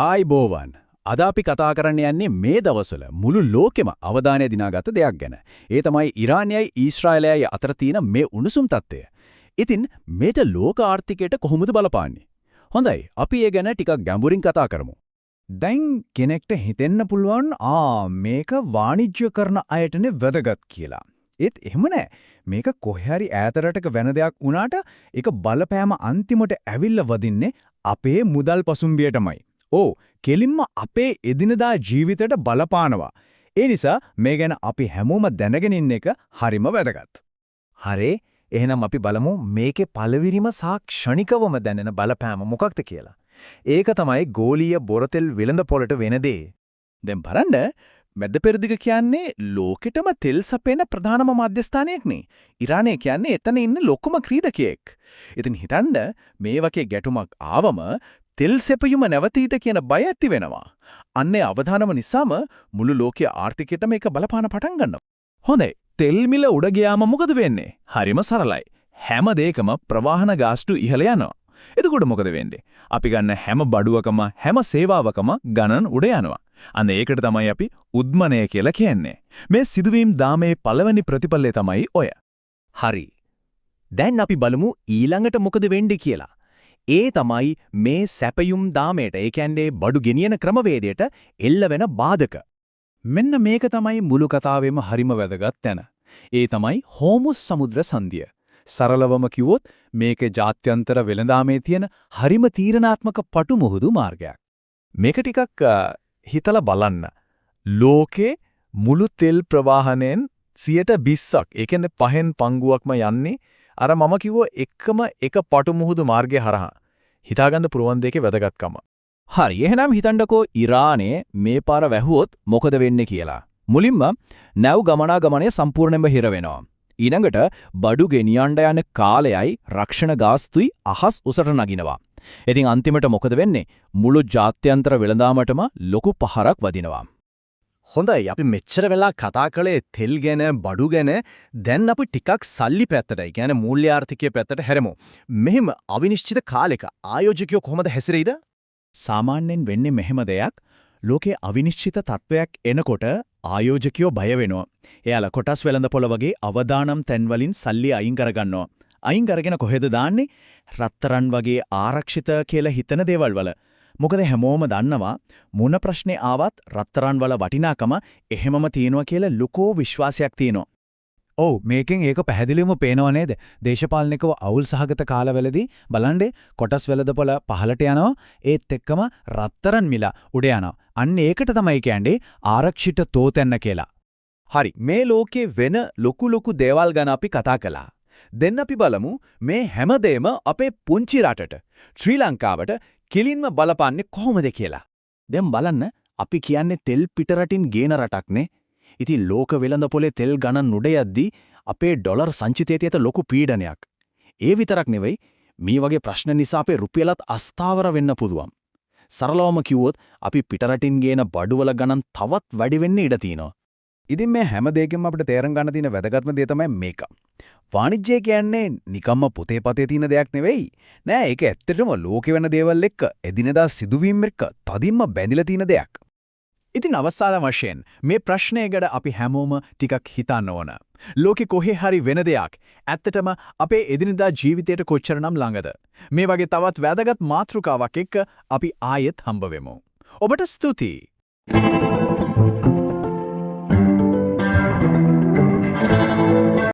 ආයිබෝවන් අද අපි කතා කරන්න යන්නේ මේ දවස්වල මුළු ලෝකෙම අවධානය දිනාගත් දෙයක් ගැන. ඒ තමයි ඉරානයයි ඊශ්‍රායලයයි අතර තියෙන මේ උණුසුම් තත්ත්වය. ඉතින් මේට ලෝක ආර්ථිකයට කොහොමද බලපාන්නේ? හොඳයි අපි ඒ ගැන ටිකක් ගැඹුරින් කතා කරමු. දැන් කෙනෙක්ට හිතෙන්න පුළුවන් මේක වාණිජ්‍ය කරන අයටනේ වැදගත් කියලා. ඒත් එහෙම නෑ. මේක කොහේ හරි ඈත රටක වෙන දෙයක් වුණාට ඒක බලපෑම අන්තිමට ඇවිල්ලා වදින්නේ අපේ මුදල් පසුම්බියටමයි. කෙලින්ම අපේ එදිනදා ජීවිතයට බලපානවා. ඒ නිසා මේ ගැන අපි හැමෝම දැනගෙන ඉන්න එක හරිම වැදගත්. හරි එහෙනම් අපි බලමු මේකේ පළවිරිම සහ ක්ෂණිකවම දැනෙන බලපෑම මොකක්ද කියලා. ඒක තමයි ගෝලීය බොරතෙල් වෙළඳ පොළට වෙන දේ. දැන් බලන්න මැද පෙරදිග කියන්නේ ලෝකෙටම තෙල් සපයන ප්‍රධානම මධ්‍යස්ථානයක් නේ. ඉරානය කියන්නේ එතන ඉන්න ලොකුම ක්‍රීඩකයෙක්. ඉතින් හිතන්න මේ වගේ ගැටුමක් ආවම තෙල් සෙපයුම නැවතීද කියන බය ඇති වෙනවා. අන්නේ අවධානම නිසාම මුළු ලෝකීය ආර්ථිකයට මේක බලපාන පටන් ගන්නවා. හොඳයි. තෙල් මිල උඩ ගියාම මොකද වෙන්නේ? හරිම සරලයි. හැම දෙයකම ප්‍රවාහන ගාස්තු ඉහළ යනවා. එතකොට මොකද වෙන්නේ? අපි ගන්න හැම බඩුවකම හැම සේවාවකම ගණන් උඩ යනවා. අන්න ඒකට තමයි අපි උද්මනය කියලා කියන්නේ. මේ සිදුවීම් දාමේ පළවෙනි ප්‍රතිඵලය තමයි ඔය. හරි. දැන් අපි බලමු ඊළඟට මොකද වෙන්නේ කියලා. ඒ තමයි මේ සැපයුම් දාමයට, ඒ කියන්නේ බඩු ගෙනියන ක්‍රමවේදයට එල්ල වෙන බාධක. මෙන්න මේක තමයි මුළු කතාවෙම හරිම වැදගත් තැන. ඒ තමයි හෝමුස් සමුද්‍ර සංධිය. සරලවම කිව්වොත් මේක ජාත්‍යන්තර වෙළඳාමේ තියෙන හරිම තීරණාත්මක පටු මුහුදු මාර්ගයක්. මේක ටිකක් හිතලා බලන්න. ලෝකේ මුළු තෙල් ප්‍රවාහණයෙන් 20%ක්, ඒ කියන්නේ 5න් පංගුවක්ම යන්නේ අර මම කිව්ව එකම එක පටු මුහුදු මාර්ගය හරහා. හිතාගන්න පුරවන් දෙකේ වැදගත්කම. හරි එහෙනම් හිතන්නකෝ ඉරානයේ මේ පාර වැහුවොත් මොකද වෙන්නේ කියලා. මුලින්ම නැව් ගමනාගමනය සම්පූර්ණයෙන්ම හිර වෙනවා. ඊළඟට බඩු ගෙනියන්න යන කාලයයි රක්ෂණ ගාස්තුයි අහස් උසට නගිනවා. ඉතින් අන්තිමට මොකද වෙන්නේ? මුළු ජාත්‍යන්තර වෙළඳාමටම ලොකු පහරක් වදිනවා. හොඳයි අපි මෙච්චර වෙලා කතා කළේ තෙල් ගැන, බඩු ගැන. දැන් අපි ටිකක් සල්ලි පැත්තට, ඒ කියන්නේ මූල්‍ය ආර්ථිකය පැත්තට හැරෙමු. මෙහෙම අවිනිශ්චිත කාලයක ආයෝජකයෝ කොහොමද හැසිරෙයිද? සාමාන්‍යයෙන් වෙන්නේ මෙහෙම දෙයක්. ලෝකේ අවිනිශ්චිත තත්වයක් එනකොට ආයෝජකයෝ බය වෙනවා. එයාලා කොටස් වෙළඳපොළ වගේ අවදානම් තැන්වලින් සල්ලි අයින් කරගන්නවා. අයින් කරගෙන කොහෙද දාන්නේ? රත්තරන් වගේ ආරක්ෂිත කියලා හිතන දේවල් වල. මොකද හැමෝම දන්නවා මොන ප්‍රශ්නේ ආවත් රත්තරන් වල වටිනාකම එහෙමම තියෙනවා කියලා ලොකෝ විශ්වාසයක් තියෙනවා. මේකෙන් ඒක පැහැදිලිවම පේනව නේද? දේශපාලනිකව අවුල් සහගත කාලවලදී බලන්නේ කොටස් වෙළඳපොළ පහලට යනවා, ඒත් එක්කම රත්තරන් මිල උඩ යනවා. අන්න ඒකට තමයි කියන්නේ ආරක්ෂිත තෝතැන්න කියලා. හරි, මේ ලෝකේ වෙන ලොකු දේවල් ගැන අපි කතා කළා. දැන් අපි බලමු මේ හැමදේම අපේ පුංචි රටට, ශ්‍රී ලංකාවට කෙලින්ම බලපාන්නේ කොහොමද කියලා. දැන් බලන්න අපි කියන්නේ තෙල් පිටරටින් ගේන රටක්නේ. ඉතින් ලෝක වෙළඳපොලේ තෙල් ගණන් උඩ යද්දී අපේ ඩොලර් සංචිතයේ තියෙන ලොකු පීඩනයක්. ඒ විතරක් නෙවෙයි මේ වගේ ප්‍රශ්න නිසා අපේ රුපියලත් අස්ථාවර වෙන්න පුළුවන්. සරලවම කිව්වොත් අපි පිටරටින් ගේන බඩුවල ගණන් තවත් වැඩි වෙන්න ඉඩ තියෙනවා. ඉතින් මේ හැම දෙයකින්ම අපිට තේරුම් ගන්න තියෙන වැදගත්ම දේ තමයි මේක. වාණිජ්‍යය කියන්නේ නිකම්ම පොතේ පතේ තියෙන දෙයක් නෙවෙයි. නෑ, ඒක ඇත්තටම ලෝකේ වෙන දේවල් එක්ක, එදිනෙදා සිදුවීම් එක්ක තදින්ම බැඳිලා තියෙන දෙයක්. ඉතින් අවසාන වශයෙන් මේ ප්‍රශ්නයකට අපි හැමෝම ටිකක් හිතන්න ඕන. ලෝකෙ කොහේ හරි වෙන දෙයක් ඇත්තටම අපේ එදිනෙදා ජීවිතයට කොච්චරනම් ළඟද? මේ වගේ තවත් වැදගත් මාතෘකාවක් එක්ක අපි ආයෙත් හම්බ වෙමු. ඔබට ස්තුතියි.